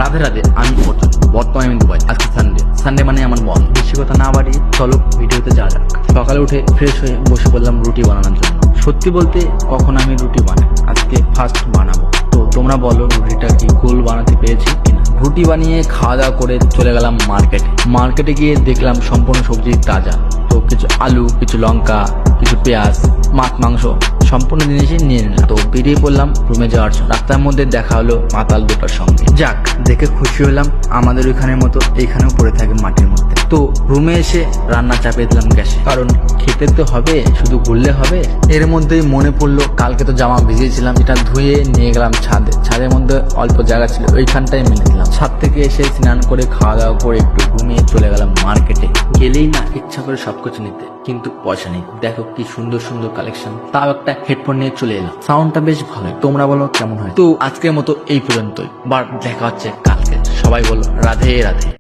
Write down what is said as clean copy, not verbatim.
রাধে রাধে, আমি অর্জুন। বর্তমানে আমি দুবাই। আজকে সানডে মানে আমার বন্ধ। বেশি কথা না বাড়ি চলো ভিডিওতে যাওয়া যাক। সকালে উঠে ফ্রেশ হয়ে বসে পড়লাম রুটি বানানোর জন্য। সত্যি বলতে কখন আমি রুটি বানাই, আজকে ফার্স্ট বানাবো। তো তোমরা বলো রুটিটা কি গোল বানাতে পেরেছি কিনা। রুটি বানিয়ে খাওয়া দাওয়া করে চলে গেলাম মার্কেটে গিয়ে দেখলাম সম্পূর্ণ সবজি তাজা। তো কিছু আলু, কিছু লঙ্কা, কিছু পেঁয়াজ, মাছ, মাংস সম্পূর্ণ জিনিসই নিয়ে নিলাম। তো বেরিয়ে পড়লাম রুমে যাওয়ার জন্য। রাস্তার মধ্যে দেখা হলো মাতাল দুটোর সঙ্গে। যাক, দেখে খুশি হলাম। আমাদের ওইখানের মতো এইখানেও পড়ে থাকে মাটির মধ্যে। তো রুমে এসে রান্না চাপিয়ে দিলাম গ্যাসে, কারণ খেতে তো হবে, শুধু ঘুরলে হবে। এর মধ্যেই মনে পড়লো কালকে তো জামা ভিজিয়েছিলাম, এটা ধুয়ে নিয়ে গেলাম ছাদের মধ্যে অল্প জায়গা ছিল, ওইখানটাই মেলে দিলাম। ছাদ থেকে এসে স্নান করে খাওয়া দাওয়া করে একটু ঘুমিয়ে চলে গেলাম মার্কেটে। গেলেই না ইচ্ছা করে সবকিছু নিতে, কিন্তু পয়সা নেই। দেখো কি সুন্দর সুন্দর কালেকশন, তাও একটা হেডফোন নিয়ে চলে এলাম। সাউন্ডটা বেশ ভালোই, তোমরা বলো কেমন হয়। তো আজকের মতো এই পর্যন্তই, দেখা হচ্ছে কালকে। সবাই বলো রাধে রাধে।